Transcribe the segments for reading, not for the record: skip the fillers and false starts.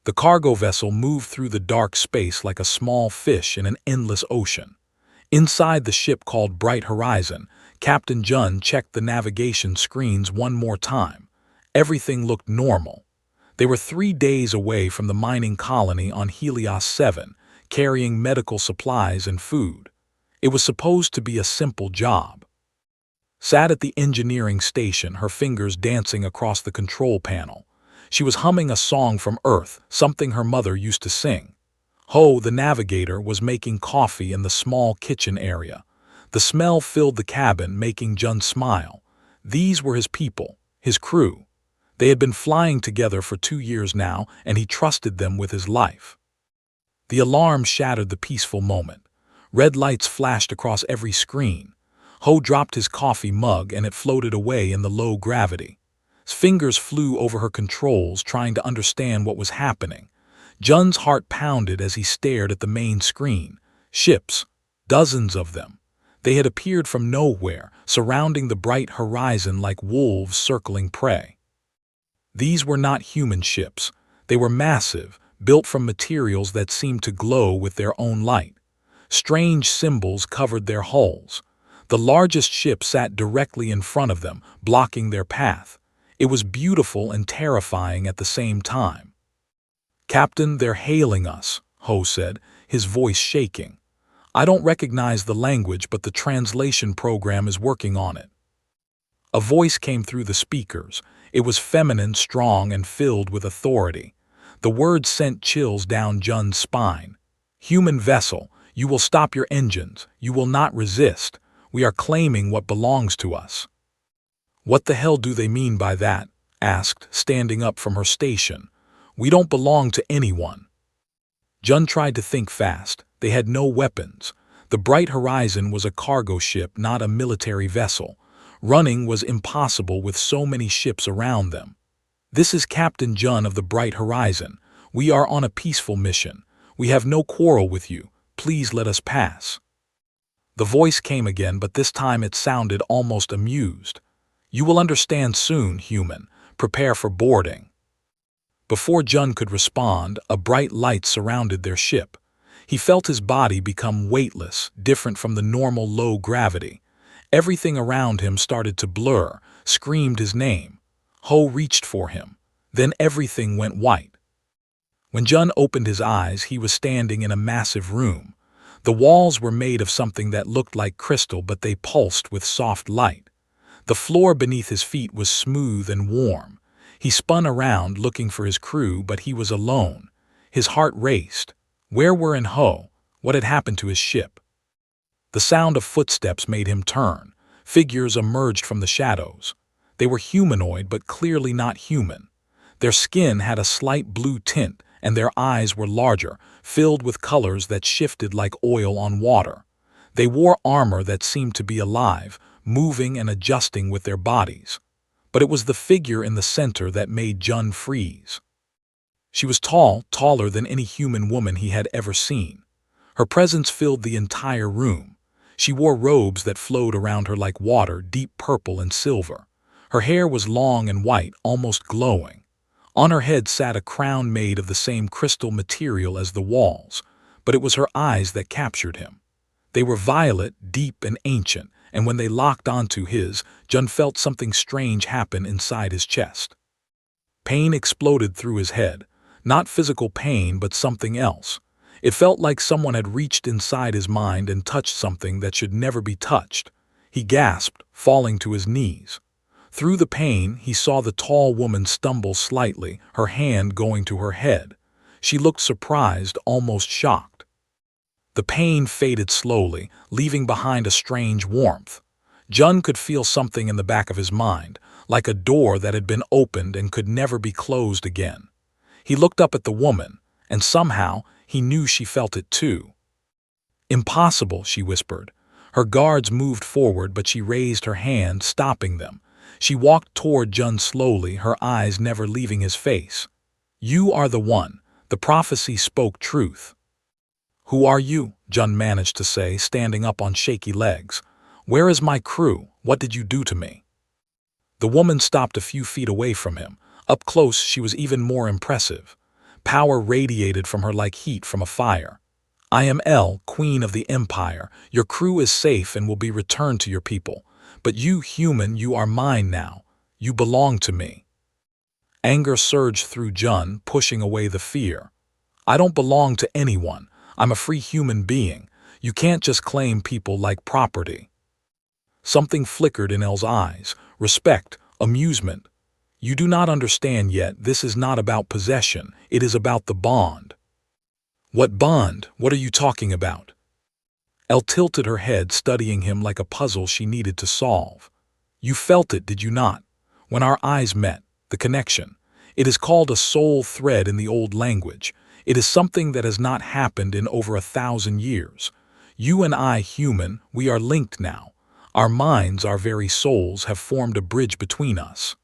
The cargo vessel moved through the dark space like a small fish in an endless ocean. Inside the ship called Bright Horizon, Captain Jun checked the navigation screens one more time. Everything looked normal. They were 3 days away from the mining colony on Helios 7, carrying medical supplies and food. It was supposed to be a simple job. Sat at the engineering station, her fingers dancing across the control panel. She was humming a song from Earth, something her mother used to sing. Ho, the navigator, was making coffee in the small kitchen area. The smell filled the cabin, making Jun smile. These were his people, his crew. They had been flying together for 2 years now, and he trusted them with his life. The alarm shattered the peaceful moment. Red lights flashed across every screen. Ho dropped his coffee mug and it floated away in the low gravity. His fingers flew over her controls, trying to understand what was happening. Jun's heart pounded as he stared at the main screen. Ships, dozens of them. They had appeared from nowhere, surrounding the bright horizon like wolves circling prey. These were not human ships. They were massive, built from materials that seemed to glow with their own light. Strange symbols covered their hulls. The largest ship sat directly in front of them, blocking their path. It was beautiful and terrifying at the same time. "Captain, they're hailing us," Ho said, his voice shaking. "I don't recognize the language, but the translation program is working on it." A voice came through the speakers. It was feminine, strong, and filled with authority. The words sent chills down Jun's spine. "Human vessel, you will stop your engines. You will not resist. We are claiming what belongs to us." "What the hell do they mean by that?" asked, standing up from her station. "We don't belong to anyone." Jun tried to think fast. They had no weapons. The Bright Horizon was a cargo ship, not a military vessel. Running was impossible with so many ships around them. "This is Captain Jun of the Bright Horizon. We are on a peaceful mission. We have no quarrel with you. Please let us pass." The voice came again, but this time it sounded almost amused. "You will understand soon, human. Prepare for boarding." Before Jun could respond, a bright light surrounded their ship. He felt his body become weightless, different from the normal low gravity. Everything around him started to blur, screamed his name. Ho reached for him. Then everything went white. When Jun opened his eyes, he was standing in a massive room. The walls were made of something that looked like crystal, but they pulsed with soft light. The floor beneath his feet was smooth and warm. He spun around looking for his crew, but he was alone. His heart raced. Where were Ho? What had happened to his ship? The sound of footsteps made him turn. Figures emerged from the shadows. They were humanoid, but clearly not human. Their skin had a slight blue tint, and their eyes were larger, filled with colors that shifted like oil on water. They wore armor that seemed to be alive, moving and adjusting with their bodies. But it was the figure in the center that made Jun freeze. She was tall, taller than any human woman he had ever seen. Her presence filled the entire room. She wore robes that flowed around her like water, deep purple and silver. Her hair was long and white, almost glowing. On her head sat a crown made of the same crystal material as the walls, but it was her eyes that captured him. They were violet, deep and ancient, and when they locked onto his, Jun felt something strange happen inside his chest. Pain exploded through his head. Not physical pain, but something else. It felt like someone had reached inside his mind and touched something that should never be touched. He gasped, falling to his knees. Through the pain, he saw the tall woman stumble slightly, her hand going to her head. She looked surprised, almost shocked. The pain faded slowly, leaving behind a strange warmth. Jun could feel something in the back of his mind, like a door that had been opened and could never be closed again. He looked up at the woman, and somehow he knew she felt it too. "Impossible," she whispered. Her guards moved forward, but she raised her hand, stopping them. She walked toward Jun slowly, her eyes never leaving his face. "You are the one. The prophecy spoke truth." "Who are you?" Jun managed to say, standing up on shaky legs. "Where is my crew? What did you do to me?" The woman stopped a few feet away from him. Up close, she was even more impressive. Power radiated from her like heat from a fire. I am El, Queen of the Empire. Your crew is safe and will be returned to your people. But you, human, you are mine now. You belong to me. Anger surged through Jun, pushing away the fear. I don't belong to anyone. I'm a free human being. You can't just claim people like property. Something flickered in El's eyes. Respect, amusement. You do not understand yet. This is not about possession. It is about the bond. What bond? What are you talking about? Elle tilted her head, studying him like a puzzle she needed to solve. You felt it, did you not? When our eyes met, the connection. It is called a soul thread in the old language. It is something that has not happened in over 1,000 years. You and I, human, we are linked now. Our minds, our very souls, have formed a bridge between us.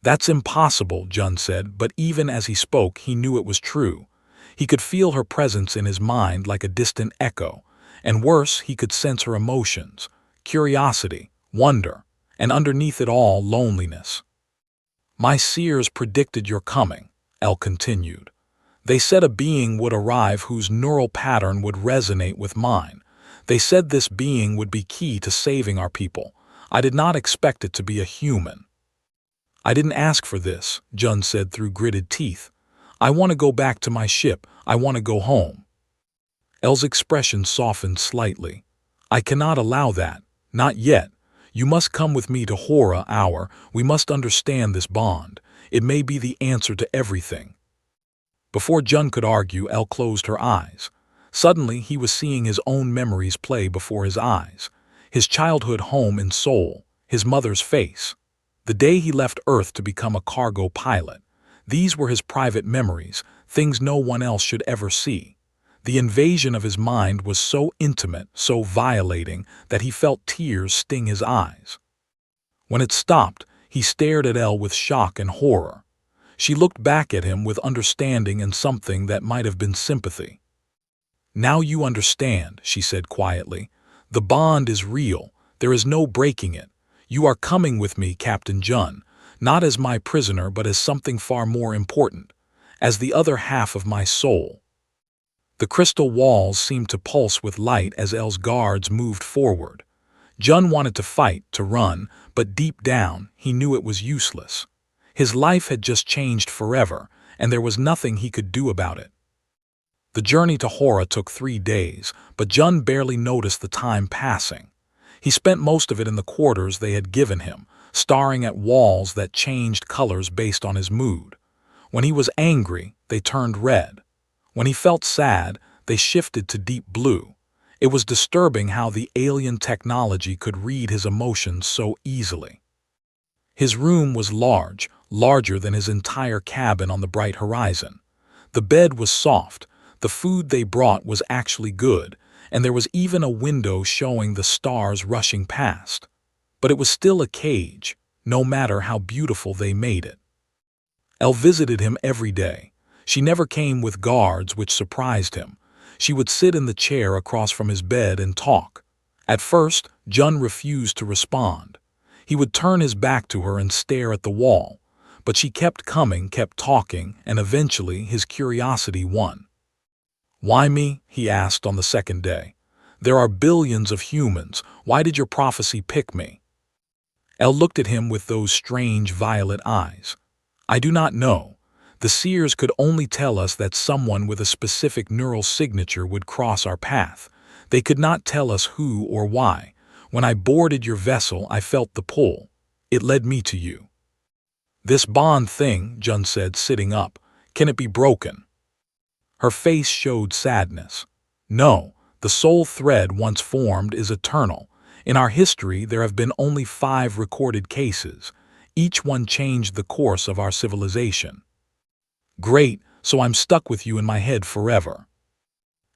That's impossible, Jun said, but even as he spoke, he knew it was true. He could feel her presence in his mind like a distant echo, and worse, he could sense her emotions, curiosity, wonder, and underneath it all, loneliness. My seers predicted your coming, Elle continued. They said a being would arrive whose neural pattern would resonate with mine. They said this being would be key to saving our people. I did not expect it to be a human. I didn't ask for this, Jun said through gritted teeth. I want to go back to my ship. I want to go home. Elle's expression softened slightly. I cannot allow that. Not yet. You must come with me to Hora Hour. We must understand this bond. It may be the answer to everything. Before Jun could argue, Elle closed her eyes. Suddenly, he was seeing his own memories play before his eyes. His childhood home in Seoul, his mother's face. The day he left Earth to become a cargo pilot. These were his private memories, things no one else should ever see. The invasion of his mind was so intimate, so violating, that he felt tears sting his eyes. When it stopped, he stared at Elle with shock and horror. She looked back at him with understanding and something that might have been sympathy. Now you understand, she said quietly. The bond is real. There is no breaking it. You are coming with me, Captain Jun, not as my prisoner but as something far more important, as the other half of my soul. The crystal walls seemed to pulse with light as Elle's guards moved forward. Jun wanted to fight, to run, but deep down, he knew it was useless. His life had just changed forever, and there was nothing he could do about it. The journey to Hora took 3 days, but Jun barely noticed the time passing. He spent most of it in the quarters they had given him, staring at walls that changed colors based on his mood. When he was angry, they turned red. When he felt sad, they shifted to deep blue. It was disturbing how the alien technology could read his emotions so easily. His room was large, larger than his entire cabin on the bright horizon. The bed was soft, the food they brought was actually good, and there was even a window showing the stars rushing past. But it was still a cage, no matter how beautiful they made it. Elle visited him every day. She never came with guards, which surprised him. She would sit in the chair across from his bed and talk. At first, Jun refused to respond. He would turn his back to her and stare at the wall. But she kept coming, kept talking, and eventually his curiosity won. Why me? He asked on the second day. There are billions of humans. Why did your prophecy pick me? Elle looked at him with those strange violet eyes. I do not know. The seers could only tell us that someone with a specific neural signature would cross our path. They could not tell us who or why. When I boarded your vessel, I felt the pull. It led me to you. This bond thing, Jun said, sitting up, can it be broken? Her face showed sadness. No, the soul thread once formed is eternal. In our history, there have been only 5 recorded cases. Each one changed the course of our civilization. Great, so I'm stuck with you in my head forever.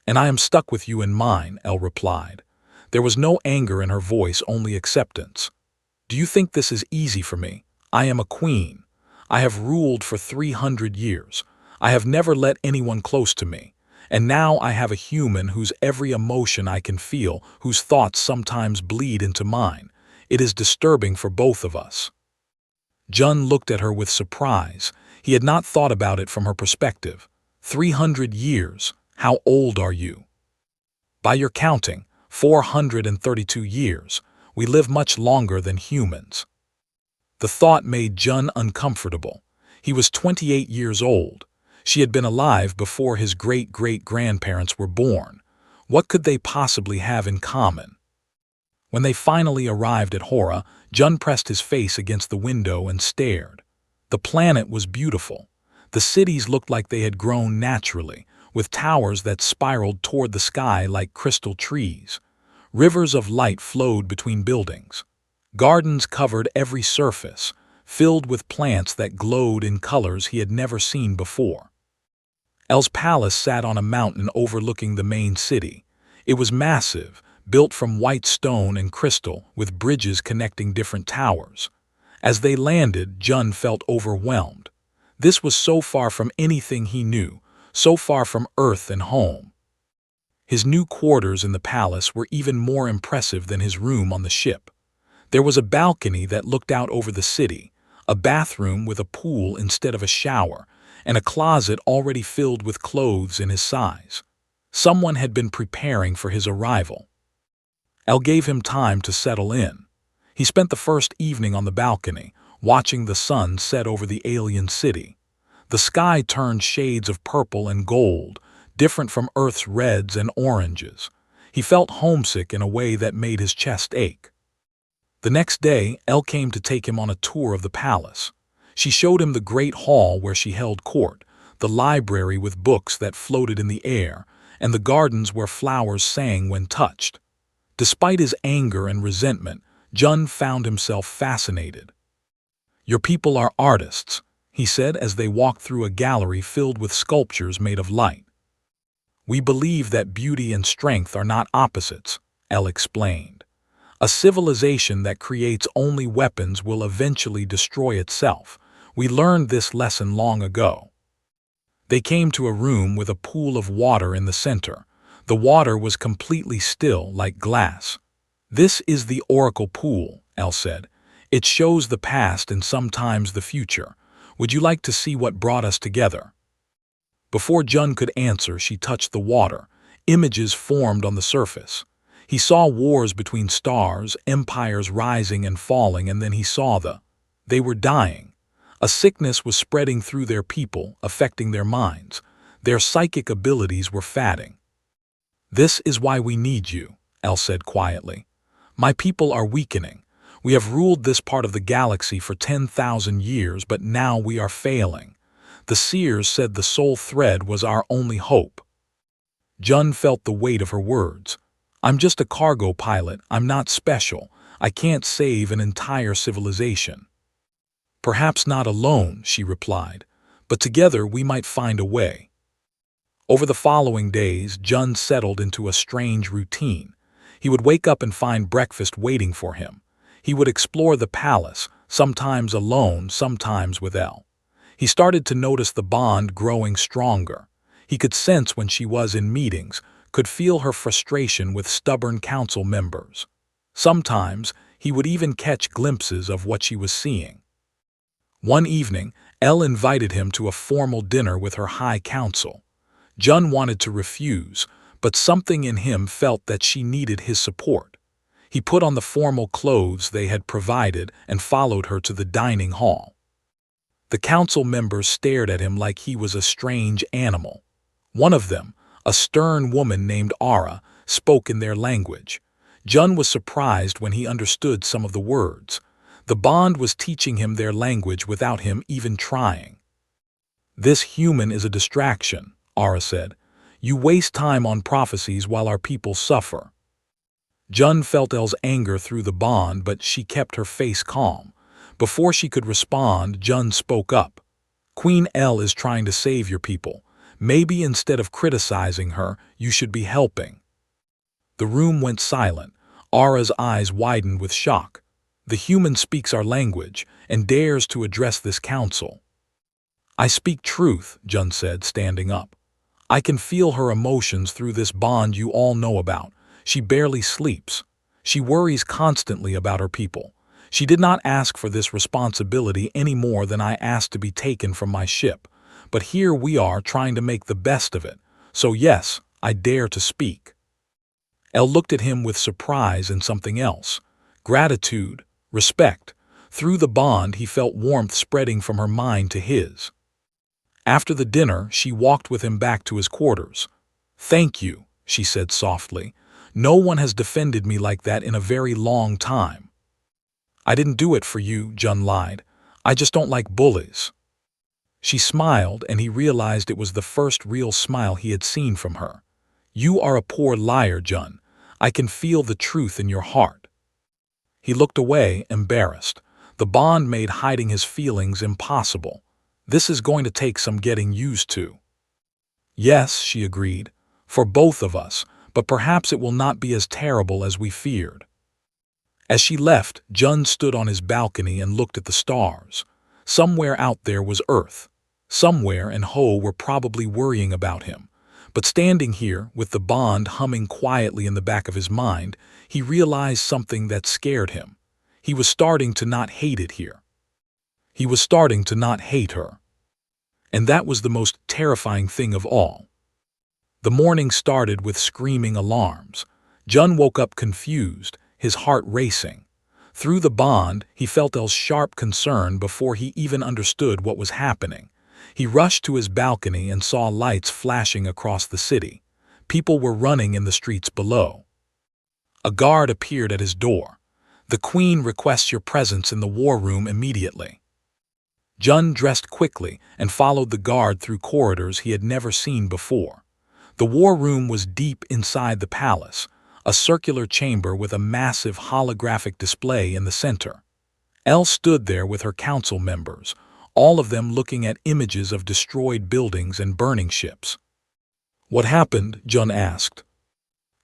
And I am stuck with you in mine, Elle replied. There was no anger in her voice, only acceptance. Do you think this is easy for me? I am a queen. I have ruled for 300 years. I have never let anyone close to me. And now I have a human whose every emotion I can feel, whose thoughts sometimes bleed into mine. It is disturbing for both of us. Jun looked at her with surprise. He had not thought about it from her perspective. 300 years. How old are you? By your counting, 432 years. We live much longer than humans. The thought made Jun uncomfortable. He was 28 years old. She had been alive before his great-great-grandparents were born. What could they possibly have in common? When they finally arrived at Hora, Jun pressed his face against the window and stared. The planet was beautiful. The cities looked like they had grown naturally, with towers that spiraled toward the sky like crystal trees. Rivers of light flowed between buildings. Gardens covered every surface, filled with plants that glowed in colors he had never seen before. El's palace sat on a mountain overlooking the main city. It was massive, built from white stone and crystal, with bridges connecting different towers. As they landed, Jun felt overwhelmed. This was so far from anything he knew, so far from Earth and home. His new quarters in the palace were even more impressive than his room on the ship. There was a balcony that looked out over the city, a bathroom with a pool instead of a shower, and a closet already filled with clothes in his size. Someone had been preparing for his arrival. El gave him time to settle in. He spent the first evening on the balcony, watching the sun set over the alien city. The sky turned shades of purple and gold, different from Earth's reds and oranges. He felt homesick in a way that made his chest ache. The next day, El came to take him on a tour of the palace. She showed him the great hall where she held court, the library with books that floated in the air, and the gardens where flowers sang when touched. Despite his anger and resentment, Jun found himself fascinated. "Your people are artists," he said as they walked through a gallery filled with sculptures made of light. "We believe that beauty and strength are not opposites," El explained. "A civilization that creates only weapons will eventually destroy itself. We learned this lesson long ago." They came to a room with a pool of water in the center. The water was completely still, like glass. "This is the Oracle Pool," El said. "It shows the past and sometimes the future. Would you like to see what brought us together?" Before Jun could answer, she touched the water. Images formed on the surface. He saw wars between stars, empires rising and falling, and then he saw they were dying. A sickness was spreading through their people, affecting their minds. Their psychic abilities were fading. "This is why we need you," El said quietly. "My people are weakening. We have ruled this part of the galaxy for 10,000 years, but now we are failing. The seers said the soul thread was our only hope." Jun felt the weight of her words. "I'm just a cargo pilot. I'm not special. I can't save an entire civilization." "Perhaps not alone," she replied, "but together we might find a way." Over the following days, Jun settled into a strange routine. He would wake up and find breakfast waiting for him. He would explore the palace, sometimes alone, sometimes with El. He started to notice the bond growing stronger. He could sense when she was in meetings, could feel her frustration with stubborn council members. Sometimes, he would even catch glimpses of what she was seeing. One evening, El invited him to a formal dinner with her high council. Jun wanted to refuse, but something in him felt that she needed his support. He put on the formal clothes they had provided and followed her to the dining hall. The council members stared at him like he was a strange animal. One of them, a stern woman named Ara, spoke in their language. Jun was surprised when he understood some of the words. The bond was teaching him their language without him even trying. "This human is a distraction," Ara said. "You waste time on prophecies while our people suffer." Jun felt El's anger through the bond, but she kept her face calm. Before she could respond, Jun spoke up. "Queen El is trying to save your people. Maybe instead of criticizing her, you should be helping." The room went silent. Ara's eyes widened with shock. "The human speaks our language and dares to address this council." "I speak truth," Jun said, standing up. "I can feel her emotions through this bond you all know about. She barely sleeps. She worries constantly about her people. She did not ask for this responsibility any more than I asked to be taken from my ship, but here we are trying to make the best of it, so yes, I dare to speak. Elle looked at him with surprise and something else. Gratitude, respect. Through the bond he felt warmth spreading from her mind to his. After the dinner, she walked with him back to his quarters. "Thank you," she said softly. "No one has defended me like that in a very long time." "I didn't do it for you," Jun lied. "I just don't like bullies." She smiled, and he realized it was the first real smile he had seen from her. "You are a poor liar, Jun. I can feel the truth in your heart." He looked away, embarrassed. The bond made hiding his feelings impossible. "This is going to take some getting used to." "Yes," she agreed, "for both of us, but perhaps it will not be as terrible as we feared." As she left, Jun stood on his balcony and looked at the stars. Somewhere out there was Earth. Somewhere and Ho were probably worrying about him. But standing here, with the bond humming quietly in the back of his mind, he realized something that scared him. He was starting to not hate it here. He was starting to not hate her. And that was the most terrifying thing of all. The morning started with screaming alarms. Jun woke up confused, his heart racing. Through the bond, he felt Elle's sharp concern before he even understood what was happening. He rushed to his balcony and saw lights flashing across the city. People were running in the streets below. A guard appeared at his door. "The Queen requests your presence in the war room immediately." Jun dressed quickly and followed the guard through corridors he had never seen before. The war room was deep inside the palace, a circular chamber with a massive holographic display in the center. Elle stood there with her council members, all of them looking at images of destroyed buildings and burning ships. "What happened?" Jun asked.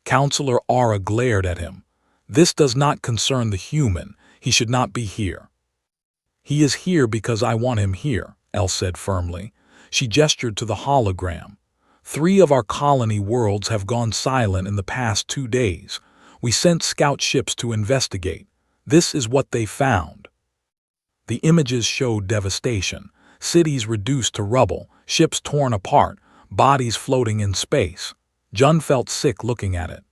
Counselor Aura glared at him. "This does not concern the human. He should not be here." "He is here because I want him here," Elle said firmly. She gestured to the hologram. "3 of our colony worlds have gone silent in the past 2 days. We sent scout ships to investigate. This is what they found." The images showed devastation. Cities reduced to rubble, ships torn apart, bodies floating in space. Jun felt sick looking at it.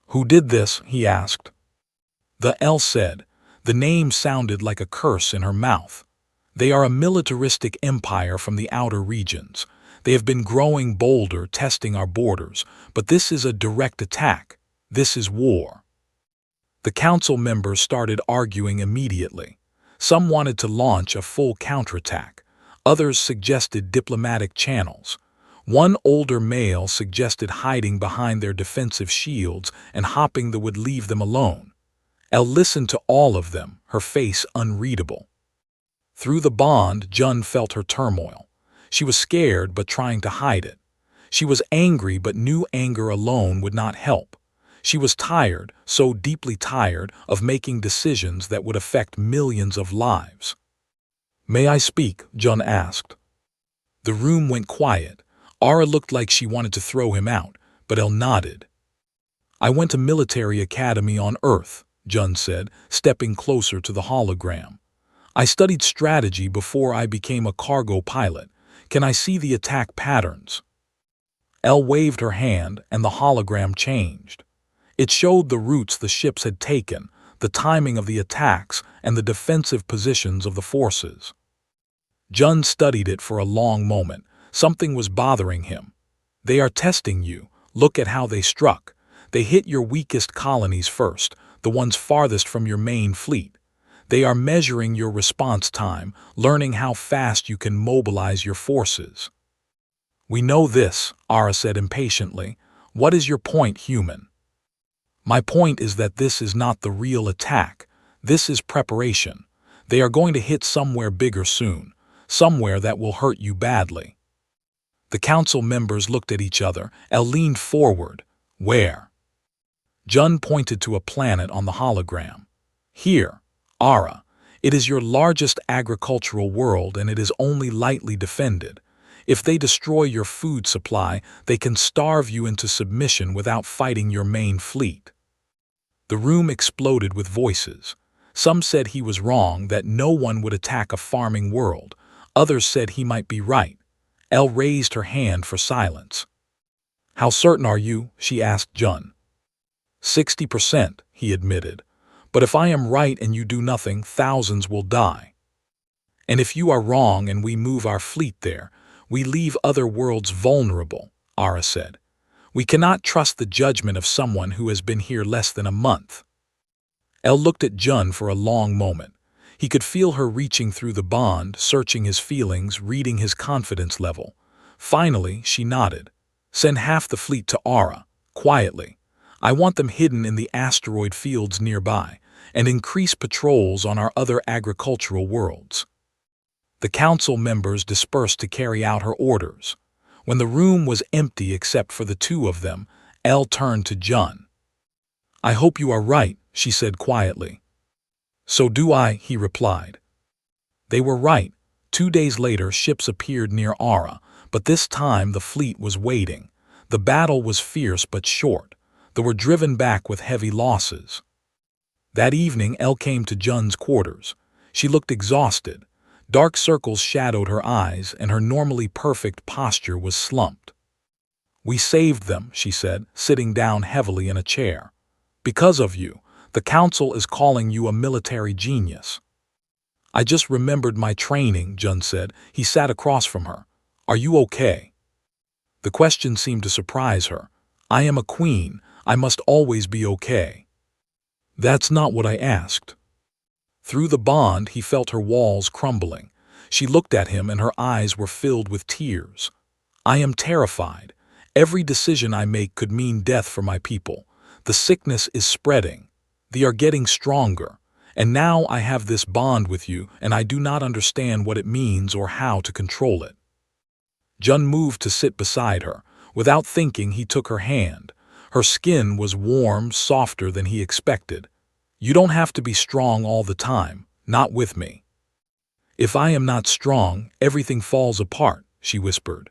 "Who did this?" he asked. The Elle said. The name sounded like a curse in her mouth. "They are a militaristic empire from the outer regions. They have been growing bolder, testing our borders, but this is a direct attack. This is war." The council members started arguing immediately. Some wanted to launch a full counterattack. Others suggested diplomatic channels. One older male suggested hiding behind their defensive shields and hopping that would leave them alone. Elle listened to all of them, her face unreadable. Through the bond, Jun felt her turmoil. She was scared but trying to hide it. She was angry but knew anger alone would not help. She was tired, so deeply tired, of making decisions that would affect millions of lives. "May I speak?" Jun asked. The room went quiet. Aura looked like she wanted to throw him out, but Elle nodded. "I went to military academy on Earth," Jun said, stepping closer to the hologram. "I studied strategy before I became a cargo pilot. Can I see the attack patterns?" Elle waved her hand, and the hologram changed. It showed the routes the ships had taken, the timing of the attacks, and the defensive positions of the forces. Jun studied it for a long moment. Something was bothering him. "They are testing you. Look at how they struck. They hit your weakest colonies first, the ones farthest from your main fleet. They are measuring your response time, learning how fast you can mobilize your forces." "We know this," Aura said impatiently. "What is your point, human?" "My point is that this is not the real attack. This is preparation. They are going to hit somewhere bigger soon, somewhere that will hurt you badly." The council members looked at each other. Elle leaned forward. "Where?" Jun pointed to a planet on the hologram. "Here, Aura. It is your largest agricultural world and it is only lightly defended. If they destroy your food supply, they can starve you into submission without fighting your main fleet." The room exploded with voices. Some said he was wrong, that no one would attack a farming world. Others said he might be right. Elle raised her hand for silence. "How certain are you?" she asked Jun. 60%, he admitted. "But if I am right and you do nothing, thousands will die. And if you are wrong and we move our fleet there, we leave other worlds vulnerable," Ara said. "We cannot trust the judgment of someone who has been here less than a month." Elle looked at Jun for a long moment. He could feel her reaching through the bond, searching his feelings, reading his confidence level. Finally, she nodded. "Send half the fleet to Ara, quietly. I want them hidden in the asteroid fields nearby, and increase patrols on our other agricultural worlds." The council members dispersed to carry out her orders. When the room was empty except for the two of them, Elle turned to Jun. "I hope you are right," she said quietly. "So do I," he replied. They were right. 2 days later, ships appeared near Ara, but this time the fleet was waiting. The battle was fierce but short. They were driven back with heavy losses. That evening, Elle came to Jun's quarters. She looked exhausted. Dark circles shadowed her eyes, and her normally perfect posture was slumped. "We saved them," she said, sitting down heavily in a chair. "Because of you. The council is calling you a military genius." "I just remembered my training," Jun said. He sat across from her. "Are you okay?" The question seemed to surprise her. "I am a queen. I must always be okay." "That's not what I asked." Through the bond, he felt her walls crumbling. She looked at him and her eyes were filled with tears. "I am terrified. Every decision I make could mean death for my people. The sickness is spreading. They are getting stronger. And now I have this bond with you, and I do not understand what it means or how to control it." Jun moved to sit beside her. Without thinking, he took her hand. Her skin was warm, softer than he expected. "You don't have to be strong all the time, not with me." "If I am not strong, everything falls apart," she whispered.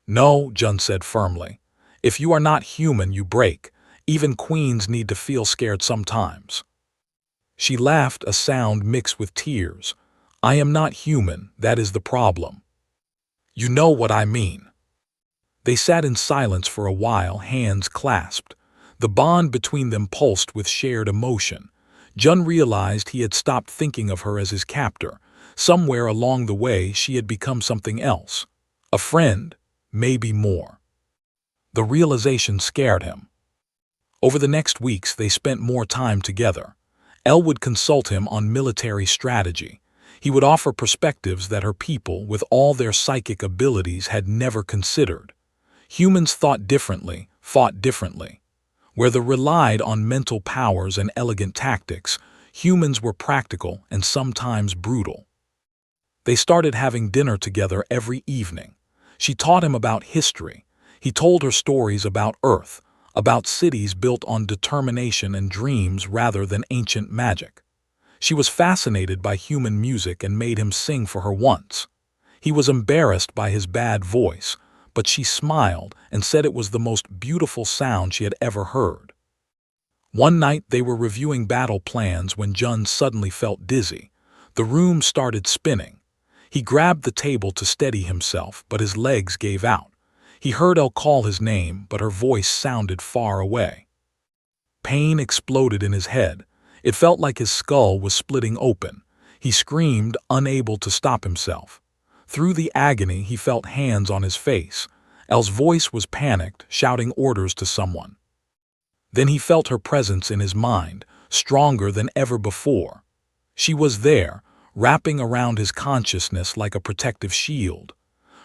"No," Jun said firmly. "If you are not human, you break. Even queens need to feel scared sometimes." She laughed, a sound mixed with tears. "I am not human, that is the problem." "You know what I mean." They sat in silence for a while, hands clasped. The bond between them pulsed with shared emotion. Jun realized he had stopped thinking of her as his captor. Somewhere along the way, she had become something else. A friend, maybe more. The realization scared him. Over the next weeks, they spent more time together. Elle would consult him on military strategy. He would offer perspectives that her people, with all their psychic abilities, had never considered. Humans thought differently, fought differently. Where they relied on mental powers and elegant tactics, humans were practical and sometimes brutal. They started having dinner together every evening. She taught him about history. He told her stories about Earth, about cities built on determination and dreams rather than ancient magic. She was fascinated by human music and made him sing for her once. He was embarrassed by his bad voice, but she smiled and said it was the most beautiful sound she had ever heard. One night they were reviewing battle plans when Jun suddenly felt dizzy. The room started spinning. He grabbed the table to steady himself, but his legs gave out. He heard Elle call his name, but her voice sounded far away. Pain exploded in his head. It felt like his skull was splitting open. He screamed, unable to stop himself. Through the agony, he felt hands on his face. Elle's voice was panicked, shouting orders to someone. Then he felt her presence in his mind, stronger than ever before. She was there, wrapping around his consciousness like a protective shield.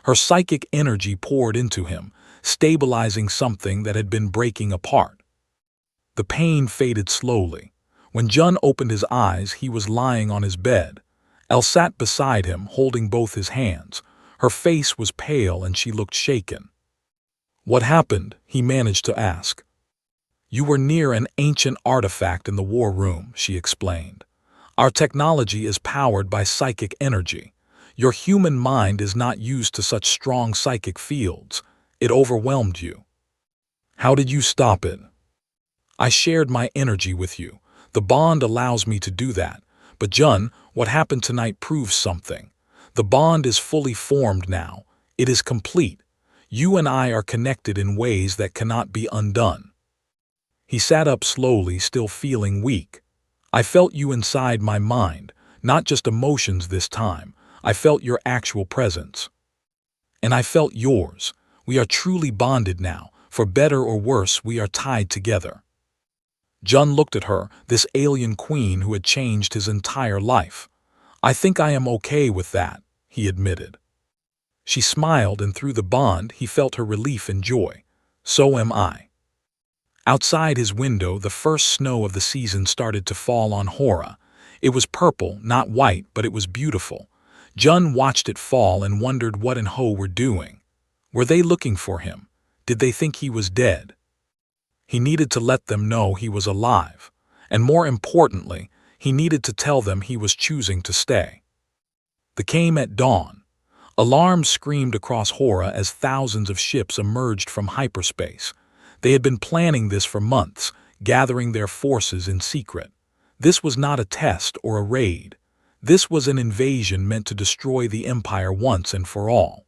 Her psychic energy poured into him, stabilizing something that had been breaking apart. The pain faded slowly. When Jun opened his eyes, he was lying on his bed. Elle sat beside him, holding both his hands. Her face was pale and she looked shaken. "What happened?" he managed to ask. "You were near an ancient artifact in the war room," she explained. "Our technology is powered by psychic energy. Your human mind is not used to such strong psychic fields. It overwhelmed you." "How did you stop it?" "I shared my energy with you. The bond allows me to do that. But Jun, what happened tonight proves something. The bond is fully formed now. It is complete. You and I are connected in ways that cannot be undone. He sat up slowly, still feeling weak. I felt you inside my mind, not just emotions this time. I felt your actual presence. And I felt yours. We are truly bonded now. For better or worse, we are tied together. Jun looked at her, this alien queen who had changed his entire life. I think I am okay with that, he admitted. She smiled, and through the bond he felt her relief and joy. So am I. Outside his window, the first snow of the season started to fall on Hora. It was purple, not white, but it was beautiful. Jun watched it fall and wondered what and Ho were doing. Were they looking for him? Did they think he was dead? He needed to let them know he was alive. And more importantly, he needed to tell them he was choosing to stay. The came at dawn. Alarms screamed across Hora as thousands of ships emerged from hyperspace. They had been planning this for months, gathering their forces in secret. This was not a test or a raid. This was an invasion meant to destroy the Empire once and for all.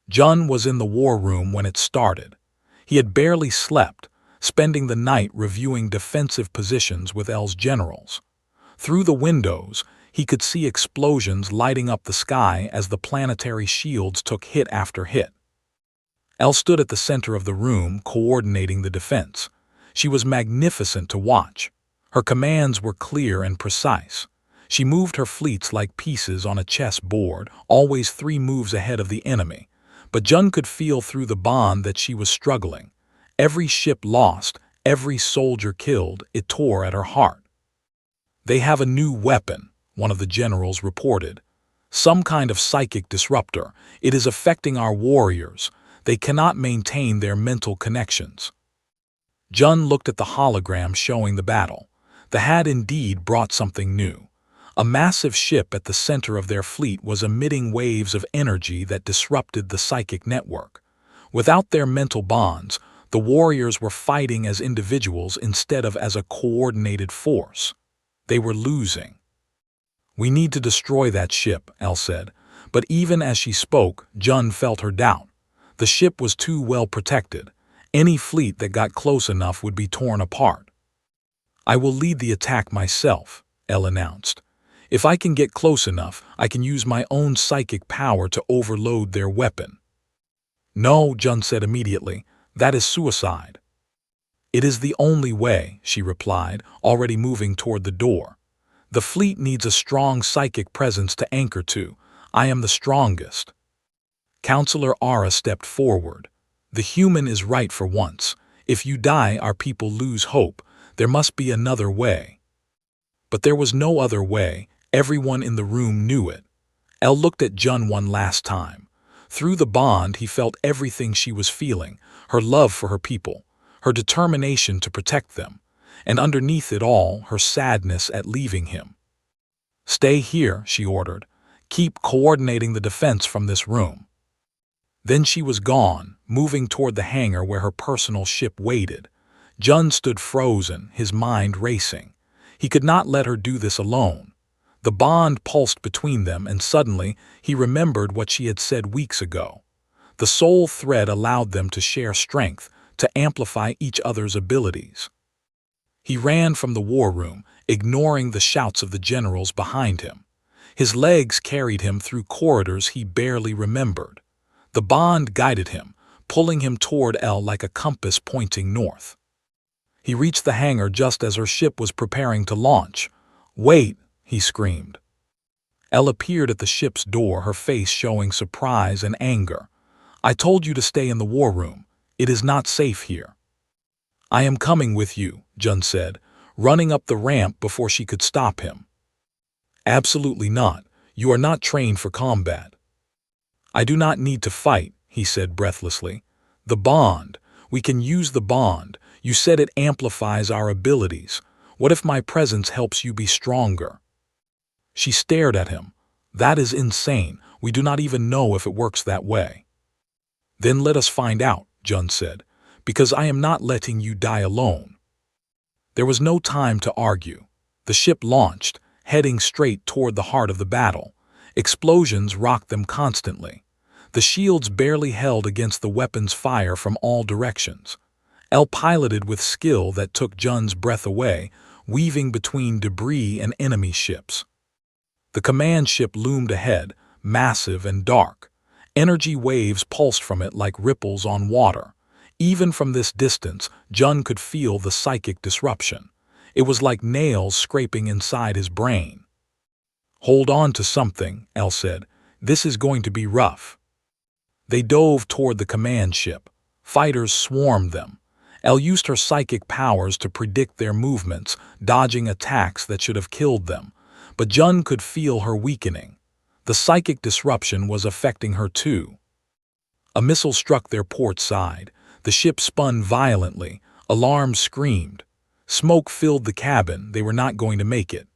Jun was in the war room when it started. He had barely slept, spending the night reviewing defensive positions with L's generals. Through the windows, he could see explosions lighting up the sky as the planetary shields took hit after hit. Elle stood at the center of the room, coordinating the defense. She was magnificent to watch. Her commands were clear and precise. She moved her fleets like pieces on a chess board, always 3 moves ahead of the enemy. But Jun could feel through the bond that she was struggling. Every ship lost, every soldier killed, it tore at her heart. They have a new weapon, one of the generals reported. Some kind of psychic disruptor. It is affecting our warriors. They cannot maintain their mental connections. Jun looked at the hologram showing the battle. The had indeed brought something new. A massive ship at the center of their fleet was emitting waves of energy that disrupted the psychic network. Without their mental bonds, the warriors were fighting as individuals instead of as a coordinated force. They were losing. We need to destroy that ship, Elle said. But even as she spoke, Jun felt her doubt. The ship was too well protected. Any fleet that got close enough would be torn apart. I will lead the attack myself, Elle announced. If I can get close enough, I can use my own psychic power to overload their weapon. No, Jun said immediately. That is suicide. It is the only way, she replied, already moving toward the door. The fleet needs a strong psychic presence to anchor to. I am the strongest. Counselor Ara stepped forward. The human is right for once. If you die, our people lose hope. There must be another way. But there was no other way. Everyone in the room knew it. Elle looked at Jun one last time. Through the bond, he felt everything she was feeling, her love for her people, her determination to protect them, and underneath it all, her sadness at leaving him. Stay here, she ordered. Keep coordinating the defense from this room. Then she was gone, moving toward the hangar where her personal ship waited. Jun stood frozen, his mind racing. He could not let her do this alone. The bond pulsed between them, and suddenly he remembered what she had said weeks ago. The soul thread allowed them to share strength, to amplify each other's abilities. He ran from the war room, ignoring the shouts of the generals behind him. His legs carried him through corridors he barely remembered. The bond guided him, pulling him toward Elle like a compass pointing north. He reached the hangar just as her ship was preparing to launch. "Wait!" he screamed. Elle appeared at the ship's door, her face showing surprise and anger. "I told you to stay in the war room. It is not safe here." "I am coming with you," Jun said, running up the ramp before she could stop him. "Absolutely not. You are not trained for combat." "I do not need to fight," he said breathlessly. "The bond. We can use the bond. You said it amplifies our abilities. What if my presence helps you be stronger?" She stared at him. "That is insane. We do not even know if it works that way." "Then let us find out," Jun said, "because I am not letting you die alone." There was no time to argue. The ship launched, heading straight toward the heart of the battle. Explosions rocked them constantly. The shields barely held against the weapon's fire from all directions. El piloted with skill that took Jun's breath away, weaving between debris and enemy ships. The command ship loomed ahead, massive and dark. Energy waves pulsed from it like ripples on water. Even from this distance, Jun could feel the psychic disruption. It was like nails scraping inside his brain. "Hold on to something," El said. "This is going to be rough." They dove toward the command ship. Fighters swarmed them. El used her psychic powers to predict their movements, dodging attacks that should have killed them. But Jun could feel her weakening. The psychic disruption was affecting her too. A missile struck their port side. The ship spun violently. Alarms screamed. Smoke filled the cabin. They were not going to make it.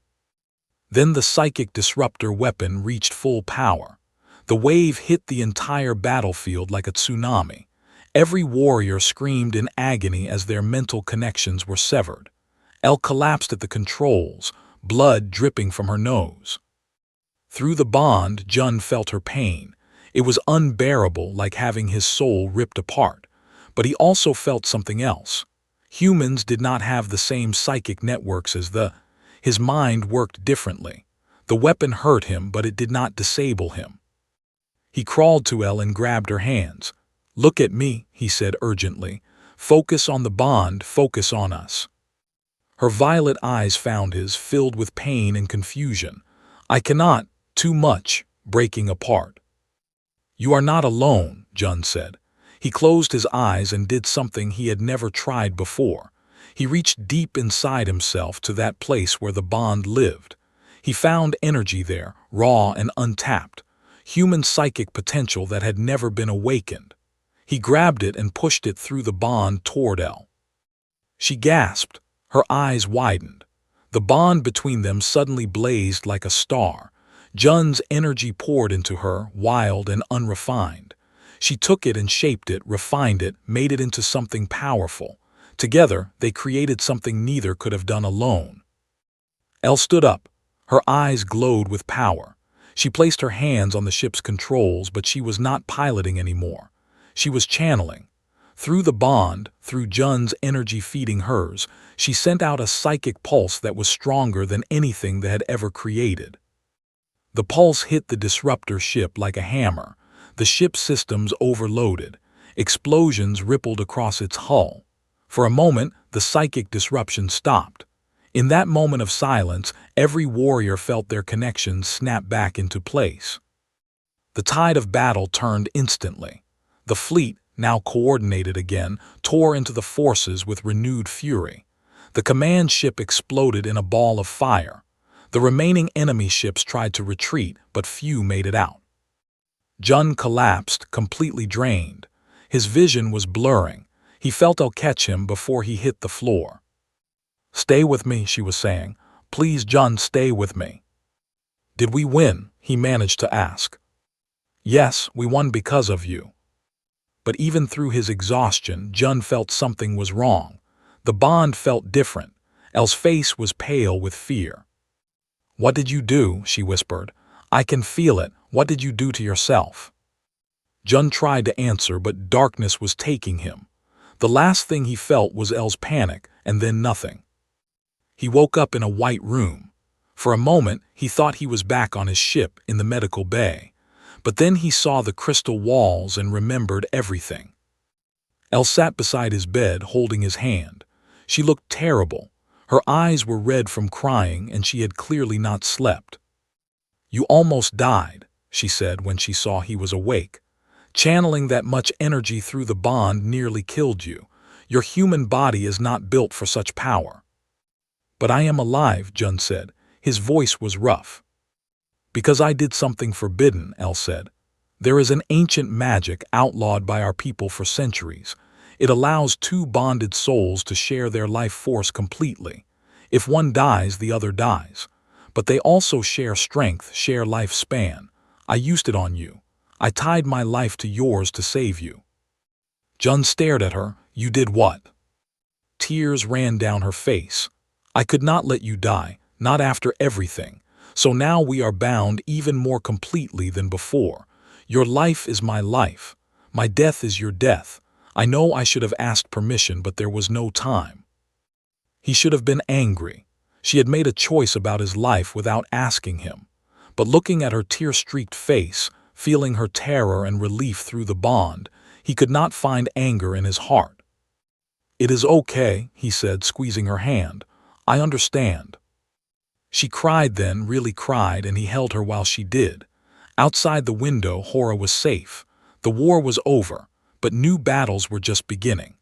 Then the psychic disruptor weapon reached full power. The wave hit the entire battlefield like a tsunami. Every warrior screamed in agony as their mental connections were severed. El collapsed at the controls, blood dripping from her nose. Through the bond, Jun felt her pain. It was unbearable, like having his soul ripped apart. But he also felt something else. Humans did not have the same psychic networks as his mind worked differently. The weapon hurt him, but it did not disable him. He crawled to Elle and grabbed her hands. "Look at me," he said urgently. "Focus on the bond, focus on us." Her violet eyes found his, filled with pain and confusion. "I cannot, too much, breaking apart." "You are not alone," Jun said. He closed his eyes and did something he had never tried before. He reached deep inside himself to that place where the bond lived. He found energy there, raw and untapped, human psychic potential that had never been awakened. He grabbed it and pushed it through the bond toward Elle. She gasped. Her eyes widened. The bond between them suddenly blazed like a star. Jun's energy poured into her, wild and unrefined. She took it and shaped it, refined it, made it into something powerful. Together, they created something neither could have done alone. Elle stood up. Her eyes glowed with power. She placed her hands on the ship's controls, but she was not piloting anymore. She was channeling. Through the bond, through Jun's energy feeding hers, she sent out a psychic pulse that was stronger than anything they had ever created. The pulse hit the disruptor ship like a hammer. The ship's systems overloaded. Explosions rippled across its hull. For a moment, the psychic disruption stopped. In that moment of silence, every warrior felt their connections snap back into place. The tide of battle turned instantly. The fleet, now coordinated again, tore into the forces with renewed fury. The command ship exploded in a ball of fire. The remaining enemy ships tried to retreat, but few made it out. Jun collapsed, completely drained. His vision was blurring. He felt Elle catch him before he hit the floor. "Stay with me," she was saying. "Please, Jun, stay with me." "Did we win?" he managed to ask. "Yes, we won because of you." But even through his exhaustion, Jun felt something was wrong. The bond felt different. Elle's face was pale with fear. "What did you do?" she whispered. "I can feel it. What did you do to yourself?" Jun tried to answer, but darkness was taking him. The last thing he felt was Elle's panic, and then nothing. He woke up in a white room. For a moment, he thought he was back on his ship in the medical bay. But then he saw the crystal walls and remembered everything. Elle sat beside his bed, holding his hand. She looked terrible. Her eyes were red from crying, and she had clearly not slept. "You almost died," she said when she saw he was awake. "Channeling that much energy through the bond nearly killed you. Your human body is not built for such power." "But I am alive," Jun said. His voice was rough. "Because I did something forbidden," Elle said. "There is an ancient magic outlawed by our people for centuries. It allows two bonded souls to share their life force completely. If one dies, the other dies. But they also share strength, share lifespan. I used it on you. I tied my life to yours to save you." Jun stared at her. "You did what?" Tears ran down her face. I could not let you die, not after everything. So now we are bound even more completely than before. Your life is my life. My death is your death. I know I should have asked permission, but there was no time. He should have been angry. She had made a choice about his life without asking him. But looking at her tear-streaked face, feeling her terror and relief through the bond, he could not find anger in his heart. "It is okay," he said, squeezing her hand. "I understand." She cried then, really cried, and he held her while she did. Outside the window, Hora was safe. The war was over, but new battles were just beginning.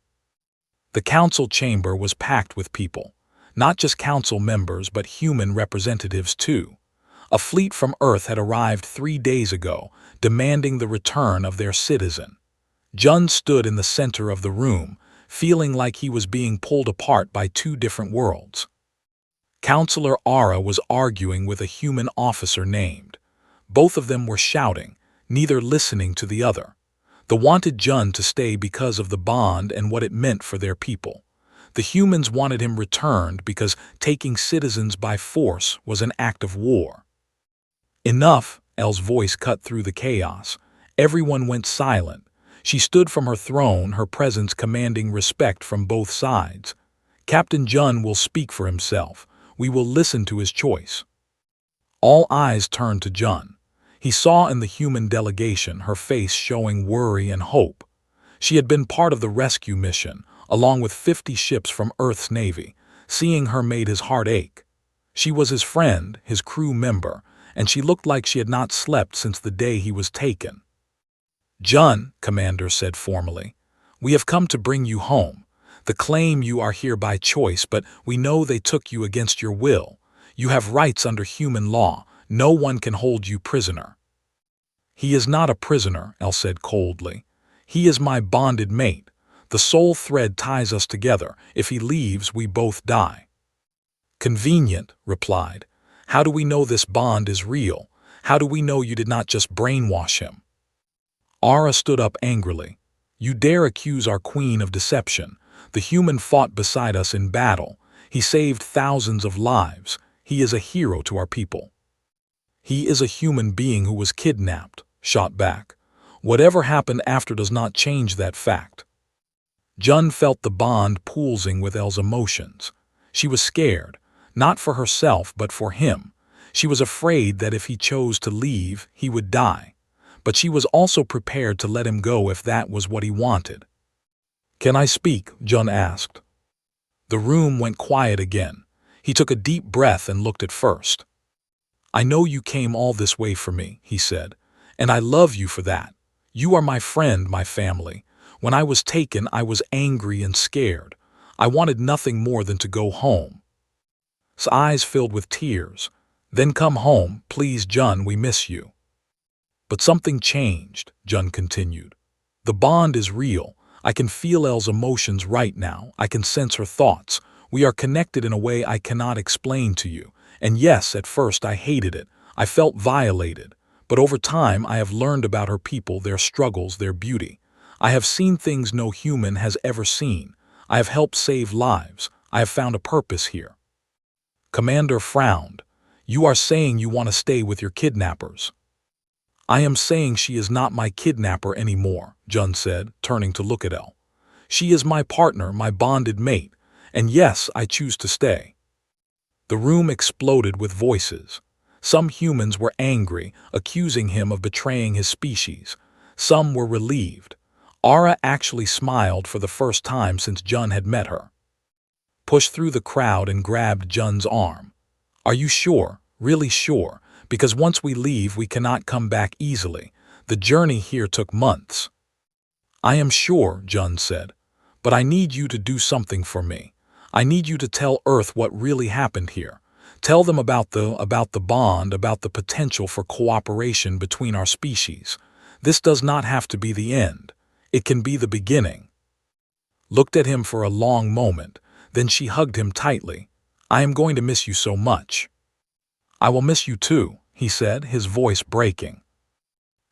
The council chamber was packed with people. Not just council members, but human representatives too. A fleet from Earth had arrived 3 days ago, demanding the return of their citizen. Jun stood in the center of the room, feeling like he was being pulled apart by 2 different worlds. Counselor Ara was arguing with a human officer named. Both of them were shouting, neither listening to the other. The wanted Jun to stay because of the bond and what it meant for their people. The humans wanted him returned because taking citizens by force was an act of war. "Enough," Elle's voice cut through the chaos. Everyone went silent. She stood from her throne, her presence commanding respect from both sides. "Captain Jun will speak for himself. We will listen to his choice." All eyes turned to Jun. He saw in the human delegation, her face showing worry and hope. She had been part of the rescue mission, along with 50 ships from Earth's Navy. Seeing her made his heart ache. She was his friend, his crew member, and she looked like she had not slept since the day he was taken. "Jun," Commander said formally, "we have come to bring you home. They claim you are here by choice, but we know they took you against your will. You have rights under human law. No one can hold you prisoner." "He is not a prisoner," Elle said coldly. "He is my bonded mate. The soul thread ties us together. If he leaves, we both die." "Convenient," replied. "How do we know this bond is real? How do we know you did not just brainwash him?" Ara stood up angrily. "You dare accuse our queen of deception. The human fought beside us in battle. He saved thousands of lives. He is a hero to our people." "He is a human being who was kidnapped," shot back. "Whatever happened after does not change that fact." Jun felt the bond pulsing with Elle's emotions. She was scared, not for herself but for him. She was afraid that if he chose to leave, he would die. But she was also prepared to let him go if that was what he wanted. "Can I speak?" Jun asked. The room went quiet again. He took a deep breath and looked at first. "I know you came all this way for me," he said, "and I love you for that. You are my friend, my family. When I was taken, I was angry and scared. I wanted nothing more than to go home." His eyes filled with tears. "Then come home, please, Jun, we miss you." "But something changed," Jun continued. "The bond is real. I can feel Elle's emotions right now. I can sense her thoughts. We are connected in a way I cannot explain to you. And yes, at first I hated it. I felt violated. But over time I have learned about her people, their struggles, their beauty. I have seen things no human has ever seen. I have helped save lives. I have found a purpose here." Commander frowned. "You are saying you want to stay with your kidnappers." "I am saying she is not my kidnapper anymore," Jun said, turning to look at Elle. "She is my partner, my bonded mate. And yes, I choose to stay." The room exploded with voices. Some humans were angry, accusing him of betraying his species. Some were relieved. Ara actually smiled for the first time since Jun had met her. Pushed through the crowd and grabbed Jun's arm. "Are you sure, really sure? Because once we leave, we cannot come back easily. The journey here took months." "I am sure," Jun said. "But I need you to do something for me. I need you to tell Earth what really happened here. Tell them about the bond, about the potential for cooperation between our species. This does not have to be the end. It can be the beginning." Looked at him for a long moment, then she hugged him tightly. "I am going to miss you so much." "I will miss you too," he said, his voice breaking.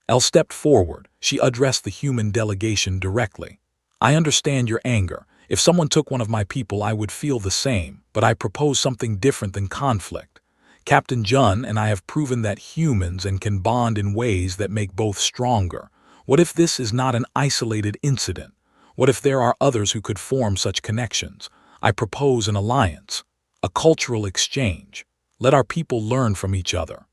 Elle stepped forward. She addressed the human delegation directly. "I understand your anger. If someone took one of my people, I would feel the same, but I propose something different than conflict. Captain Jun and I have proven that humans and can bond in ways that make both stronger. What if this is not an isolated incident? What if there are others who could form such connections? I propose an alliance, a cultural exchange. Let our people learn from each other.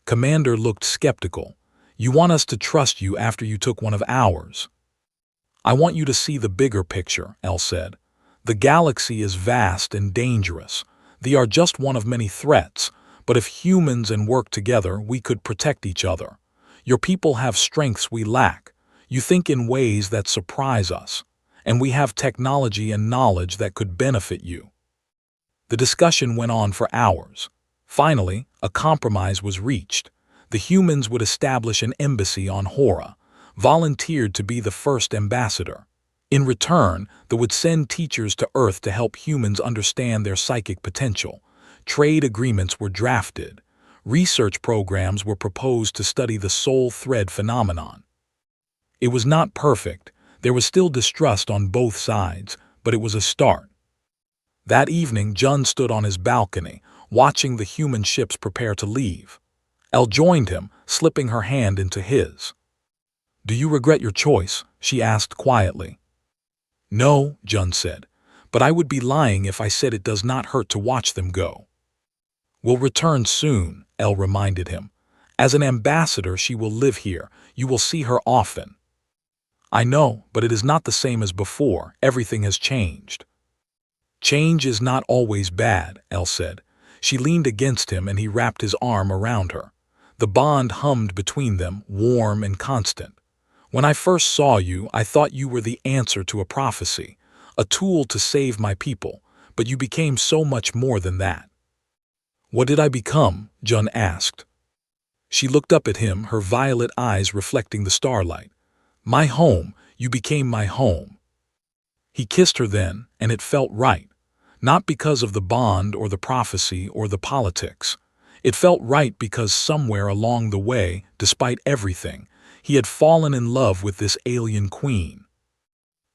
Commander looked skeptical. You want us to trust you after you took one of ours? I want you to see the bigger picture, El said. The galaxy is vast and dangerous. They are just one of many threats, but if humans and work together, we could protect each other. Your people have strengths we lack. You think in ways that surprise us, and we have technology and knowledge that could benefit you. The discussion went on for hours. Finally, a compromise was reached. The humans would establish an embassy on Hora, volunteered to be the first ambassador. In return, they would send teachers to Earth to help humans understand their psychic potential. Trade agreements were drafted. Research programs were proposed to study the soul thread phenomenon. It was not perfect. There was still distrust on both sides, but it was a start. That evening, Jun stood on his balcony, watching the human ships prepare to leave. Elle joined him, slipping her hand into his. Do you regret your choice? She asked quietly. No, Jun said, but I would be lying if I said it does not hurt to watch them go. We'll return soon, Elle reminded him. As an ambassador, she will live here. You will see her often. I know, but it is not the same as before. Everything has changed. Change is not always bad, Elle said. She leaned against him and he wrapped his arm around her. The bond hummed between them, warm and constant. When I first saw you, I thought you were the answer to a prophecy, a tool to save my people, but you became so much more than that. What did I become? Jun asked. She looked up at him, her violet eyes reflecting the starlight. My home, you became my home. He kissed her then, and it felt right. Not because of the bond or the prophecy or the politics. It felt right because somewhere along the way, despite everything, he had fallen in love with this alien queen.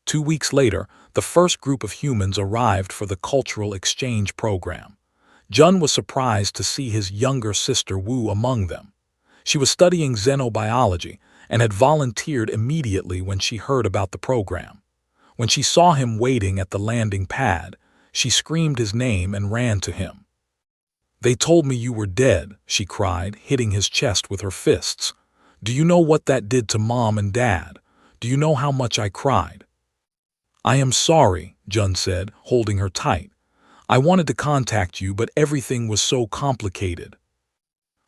2 weeks later, the first group of humans arrived for the cultural exchange program. Jun was surprised to see his younger sister Wu among them. She was studying xenobiology and had volunteered immediately when she heard about the program. When she saw him waiting at the landing pad, she screamed his name and ran to him. They told me you were dead, she cried, hitting his chest with her fists. Do you know what that did to Mom and Dad? Do you know how much I cried? I am sorry, Jun said, holding her tight. I wanted to contact you, but everything was so complicated.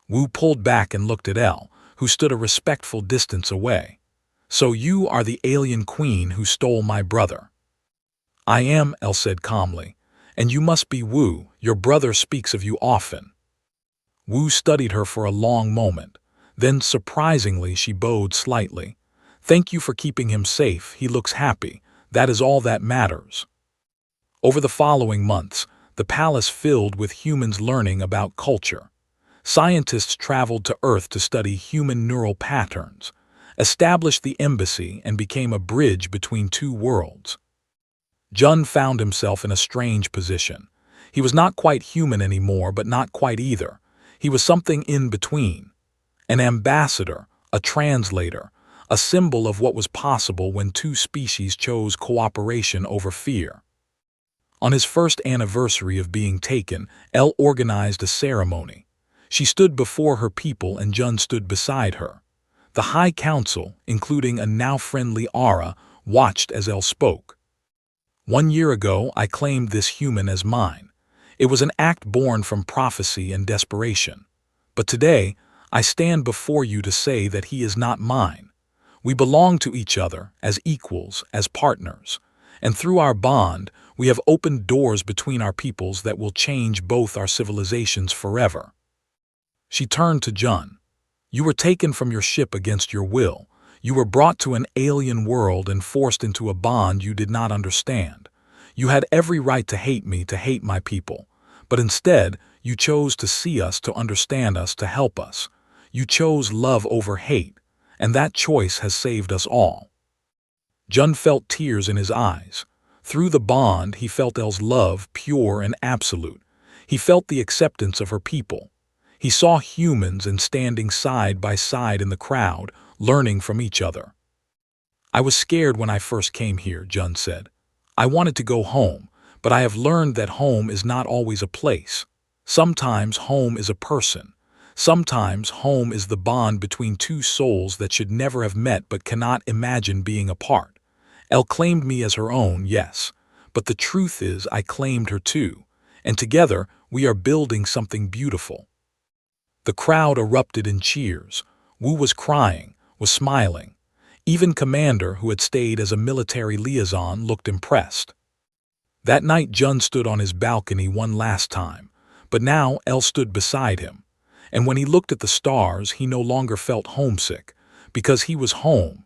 Wu pulled back and looked at Elle, who stood a respectful distance away. So you are the alien queen who stole my brother. I am, Elle said calmly, and you must be Wu. Your brother speaks of you often. Wu studied her for a long moment. Then, surprisingly, she bowed slightly. Thank you for keeping him safe. He looks happy. That is all that matters. Over the following months, the palace filled with humans learning about culture. Scientists traveled to Earth to study human neural patterns, established the embassy, and became a bridge between two worlds. Jun found himself in a strange position. He was not quite human anymore, but not quite either. He was something in between. An ambassador, a translator, a symbol of what was possible when two species chose cooperation over fear. On his first anniversary of being taken, Elle organized a ceremony. She stood before her people and Jun stood beside her. The High Council, including a now-friendly Aura, watched as Elle spoke. 1 year ago, I claimed this human as mine. It was an act born from prophecy and desperation. But today, I stand before you to say that he is not mine. We belong to each other as equals, as partners. And through our bond, we have opened doors between our peoples that will change both our civilizations forever. She turned to Jun. You were taken from your ship against your will. You were brought to an alien world and forced into a bond you did not understand. You had every right to hate me, to hate my people. But instead, you chose to see us, to understand us, to help us. You chose love over hate, and that choice has saved us all. Jun felt tears in his eyes. Through the bond, he felt Elle's love, pure and absolute. He felt the acceptance of her people. He saw humans and standing side by side in the crowd, learning from each other. I was scared when I first came here, Jun said. I wanted to go home, but I have learned that home is not always a place. Sometimes home is a person. Sometimes home is the bond between two souls that should never have met but cannot imagine being apart. Elle claimed me as her own, yes, but the truth is I claimed her too, and together we are building something beautiful. The crowd erupted in cheers. Wu was crying, was smiling. Even Commander, who had stayed as a military liaison, looked impressed. That night Jun stood on his balcony one last time, but now Elle stood beside him. And when he looked at the stars, he no longer felt homesick, because he was home,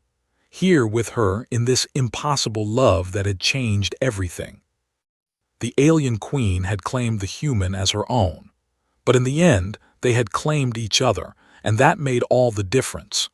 here with her in this impossible love that had changed everything. The alien queen had claimed the human as her own, but in the end they had claimed each other, and that made all the difference.